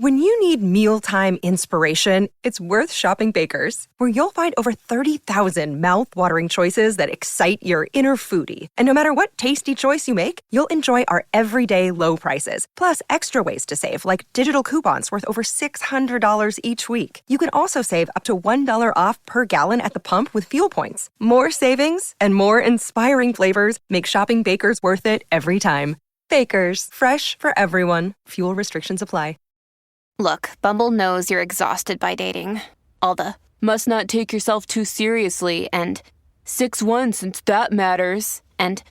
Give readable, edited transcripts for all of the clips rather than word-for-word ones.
When you need mealtime inspiration, it's worth shopping Baker's, where you'll find over 30,000 mouth-watering choices that excite your inner foodie. And no matter what tasty choice you make, you'll enjoy our everyday low prices, plus extra ways to save, like digital coupons worth over $600 each week. You can also save up to $1 off per gallon at the pump with fuel points. More savings and more inspiring flavors make shopping Baker's worth it every time. Baker's, fresh for everyone. Fuel restrictions apply. Look, Bumble knows you're exhausted by dating. All the, must not take yourself too seriously, and 6'1" since that matters, and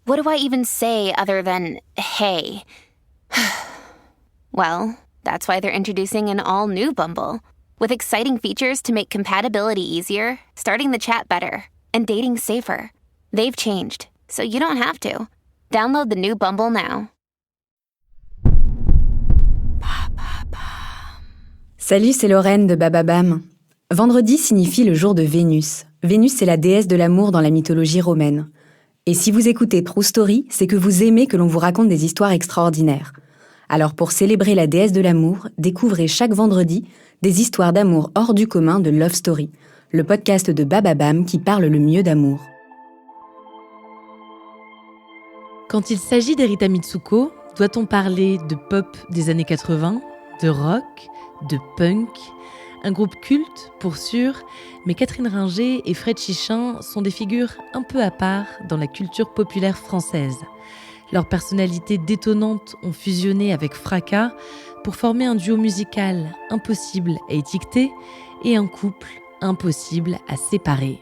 what do I even say other than, hey? Well, that's why they're introducing an all-new Bumble, with exciting features to make compatibility easier, starting the chat better, and dating safer. They've changed, so you don't have to. Download the new Bumble now. Salut, c'est Lorraine de Bababam. Vendredi signifie le jour de Vénus. Vénus, c'est la déesse de l'amour dans la mythologie romaine. Et si vous écoutez True Story, c'est que vous aimez que l'on vous raconte des histoires extraordinaires. Alors pour célébrer la déesse de l'amour, découvrez chaque vendredi des histoires d'amour hors du commun de Love Story, le podcast de Bababam qui parle le mieux d'amour. Quand il s'agit d'Erita Mitsuko, doit-on parler de pop des années 80, de rock, de punk, un groupe culte pour sûr, mais Catherine Ringer et Fred Chichin sont des figures un peu à part dans la culture populaire française. Leurs personnalités détonnantes ont fusionné avec fracas pour former un duo musical impossible à étiqueter et un couple impossible à séparer.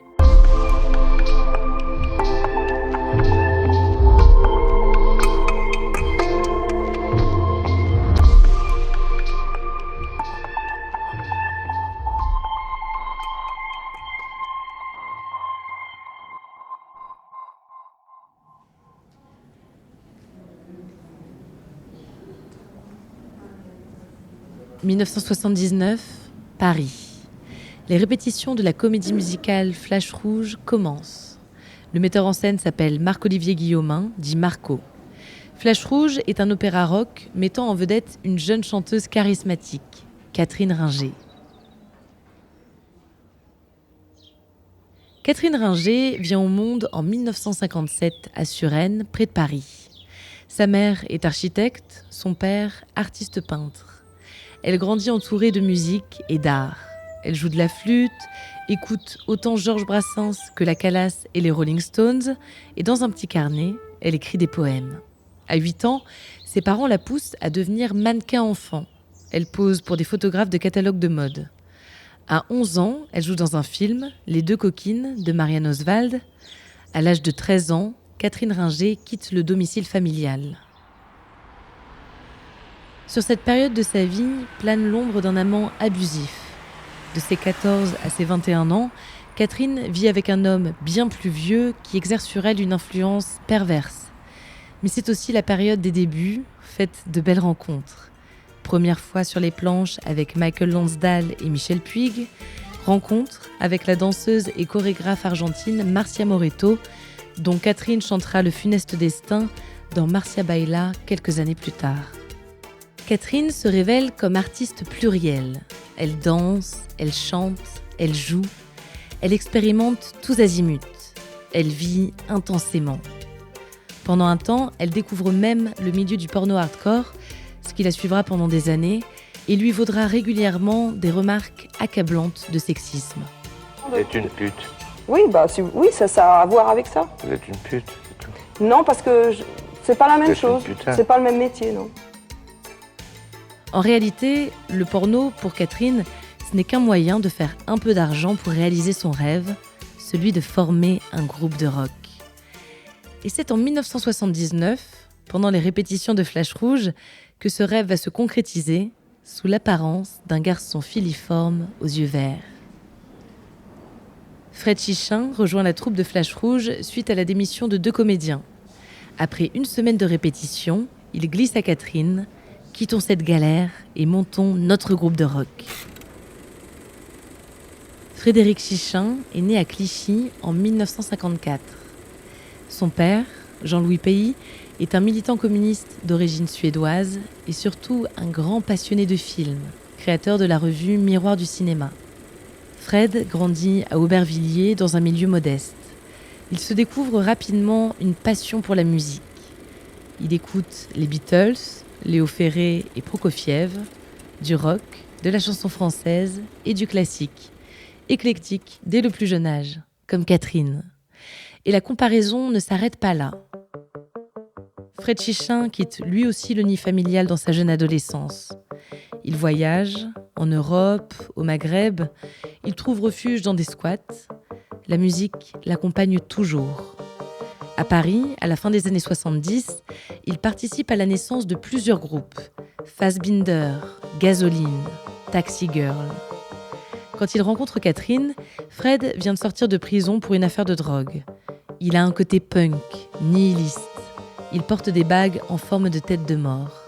« 1979, Paris. Les répétitions de la comédie musicale Flash Rouge commencent. Le metteur en scène s'appelle Marc-Olivier Guillaumin, dit Marco. Flash Rouge est un opéra rock mettant en vedette une jeune chanteuse charismatique, Catherine Ringer. Catherine Ringer vient au monde en 1957 à Suresnes, près de Paris. Sa mère est architecte, son père artiste peintre. Elle grandit entourée de musique et d'art. Elle joue de la flûte, écoute autant Georges Brassens que la Calas et les Rolling Stones, et dans un petit carnet, elle écrit des poèmes. À 8 ans, ses parents la poussent à devenir mannequin enfant. Elle pose pour des photographes de catalogues de mode. À 11 ans, elle joue dans un film, Les Deux Coquines, de Marianne Oswald. À l'âge de 13 ans, Catherine Ringer quitte le domicile familial. Sur cette période de sa vie plane l'ombre d'un amant abusif. De ses 14 à ses 21 ans, Catherine vit avec un homme bien plus vieux qui exerce sur elle une influence perverse. Mais c'est aussi la période des débuts, faite de belles rencontres. Première fois sur les planches avec Michael Lonsdale et Michel Puig, rencontre avec la danseuse et chorégraphe argentine Marcia Moreto, dont Catherine chantera le funeste destin dans Marcia Baila quelques années plus tard. Catherine se révèle comme artiste plurielle. Elle danse, elle chante, elle joue, elle expérimente tous azimuts. Elle vit intensément. Pendant un temps, elle découvre même le milieu du porno hardcore, ce qui la suivra pendant des années et lui vaudra régulièrement des remarques accablantes de sexisme. Vous êtes une pute. Oui, oui, ça a à voir avec ça. Vous êtes une pute, c'est tout. Non, parce que c'est pas la même Vous êtes chose. une putain. C'est pas le même métier, non. En réalité, le porno, pour Catherine, ce n'est qu'un moyen de faire un peu d'argent pour réaliser son rêve, celui de former un groupe de rock. Et c'est en 1979, pendant les répétitions de Flash Rouge, que ce rêve va se concrétiser sous l'apparence d'un garçon filiforme aux yeux verts. Fred Chichin rejoint la troupe de Flash Rouge suite à la démission de 2 comédiens. Après une semaine de répétition, il glisse à Catherine: quittons cette galère et montons notre groupe de rock. Frédéric Chichin est né à Clichy en 1954. Son père, Jean-Louis Pays, est un militant communiste d'origine suédoise et surtout un grand passionné de films, créateur de la revue Miroir du cinéma. Fred grandit à Aubervilliers dans un milieu modeste. Il se découvre rapidement une passion pour la musique. Il écoute les Beatles, Léo Ferré et Prokofiev, du rock, de la chanson française et du classique. Éclectique dès le plus jeune âge, comme Catherine. Et la comparaison ne s'arrête pas là. Fred Chichin quitte lui aussi le nid familial dans sa jeune adolescence. Il voyage en Europe, au Maghreb. Il trouve refuge dans des squats. La musique l'accompagne toujours. À Paris, à la fin des années 70, il participe à la naissance de plusieurs groupes. Fassbinder, Gasoline, Taxi Girl. Quand il rencontre Catherine, Fred vient de sortir de prison pour une affaire de drogue. Il a un côté punk, nihiliste. Il porte des bagues en forme de tête de mort.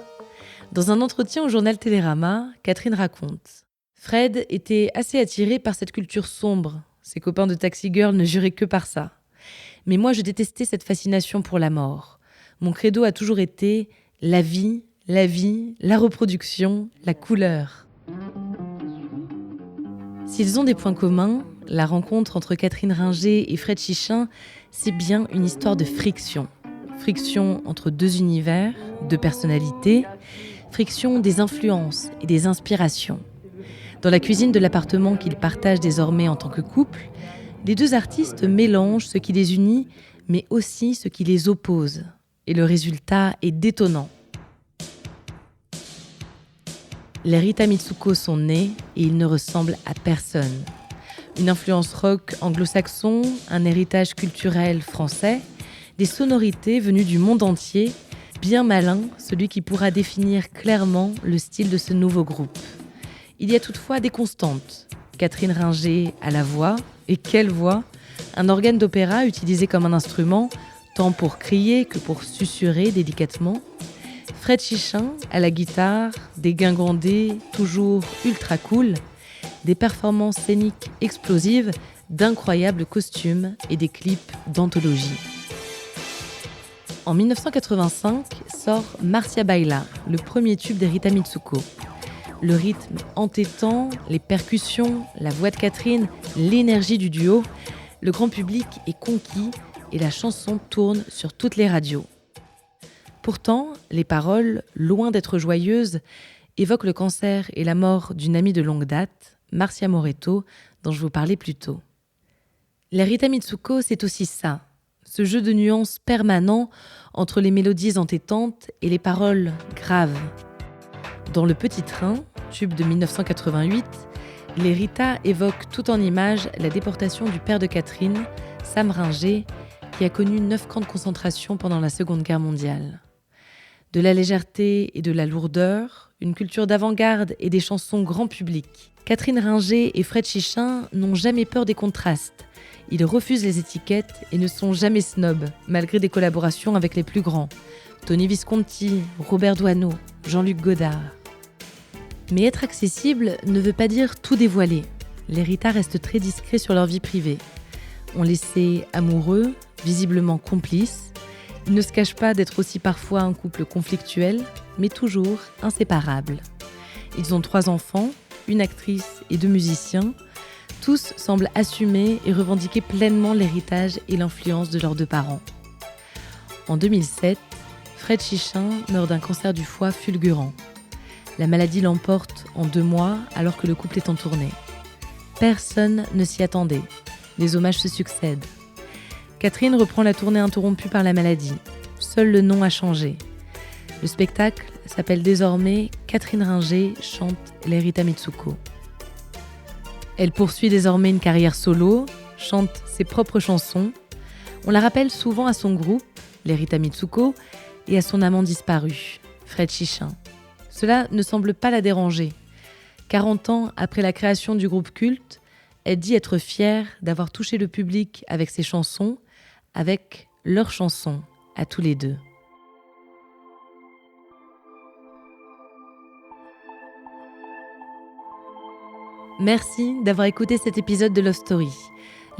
Dans un entretien au journal Télérama, Catherine raconte « Fred était assez attiré par cette culture sombre. Ses copains de Taxi Girl ne juraient que par ça. Mais moi, je détestais cette fascination pour la mort. Mon credo a toujours été la vie, la reproduction, la couleur. » S'ils ont des points communs, la rencontre entre Catherine Ringer et Fred Chichin, c'est bien une histoire de friction. Friction entre deux univers, deux personnalités, friction des influences et des inspirations. Dans la cuisine de l'appartement qu'ils partagent désormais en tant que couple, les deux artistes mélangent ce qui les unit, mais aussi ce qui les oppose. Et le résultat est détonnant. Les Rita Mitsuko sont nés et ils ne ressemblent à personne. Une influence rock anglo-saxon, un héritage culturel français, des sonorités venues du monde entier, bien malin, celui qui pourra définir clairement le style de ce nouveau groupe. Il y a toutefois des constantes. Catherine Ringer à la voix, et quelle voix! Un organe d'opéra utilisé comme un instrument, tant pour crier que pour susurrer délicatement. Fred Chichin à la guitare, des guingandés toujours ultra cool, des performances scéniques explosives, d'incroyables costumes et des clips d'anthologie. En 1985 sort Marcia Baila, le premier tube des Rita Mitsuko. Le rythme entêtant, les percussions, la voix de Catherine, l'énergie du duo, le grand public est conquis et la chanson tourne sur toutes les radios. Pourtant, les paroles, loin d'être joyeuses, évoquent le cancer et la mort d'une amie de longue date, Marcia Moretto, dont je vous parlais plus tôt. Les Rita Mitsuko, c'est aussi ça, ce jeu de nuances permanent entre les mélodies entêtantes et les paroles graves. Dans Le Petit Train, tube de 1988, les Rita évoquent tout en images la déportation du père de Catherine, Sam Ringer, qui a connu 9 camps de concentration pendant la Seconde Guerre mondiale. De la légèreté et de la lourdeur, une culture d'avant-garde et des chansons grand public. Catherine Ringer et Fred Chichin n'ont jamais peur des contrastes. Ils refusent les étiquettes et ne sont jamais snobs, malgré des collaborations avec les plus grands. Tony Visconti, Robert Doisneau, Jean-Luc Godard. Mais être accessible ne veut pas dire tout dévoiler. Les Rita restent très discrets sur leur vie privée. On les sait amoureux, visiblement complices. Ils ne se cachent pas d'être aussi parfois un couple conflictuel, mais toujours inséparables. Ils ont 3 enfants, une actrice et 2 musiciens. Tous semblent assumer et revendiquer pleinement l'héritage et l'influence de leurs 2 parents. En 2007, Fred Chichin meurt d'un cancer du foie fulgurant. La maladie l'emporte en 2 mois alors que le couple est en tournée. Personne ne s'y attendait. Les hommages se succèdent. Catherine reprend la tournée interrompue par la maladie. Seul le nom a changé. Le spectacle s'appelle désormais Catherine Ringer chante les Rita Mitsuko. Elle poursuit désormais une carrière solo, chante ses propres chansons. On la rappelle souvent à son groupe, les Rita Mitsuko, et à son amant disparu, Fred Chichin. Cela ne semble pas la déranger. 40 ans après la création du groupe culte, elle dit être fière d'avoir touché le public avec ses chansons, avec leurs chansons à tous les deux. Merci d'avoir écouté cet épisode de Love Story.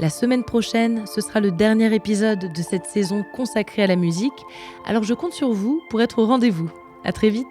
La semaine prochaine, ce sera le dernier épisode de cette saison consacrée à la musique, alors je compte sur vous pour être au rendez-vous. À très vite!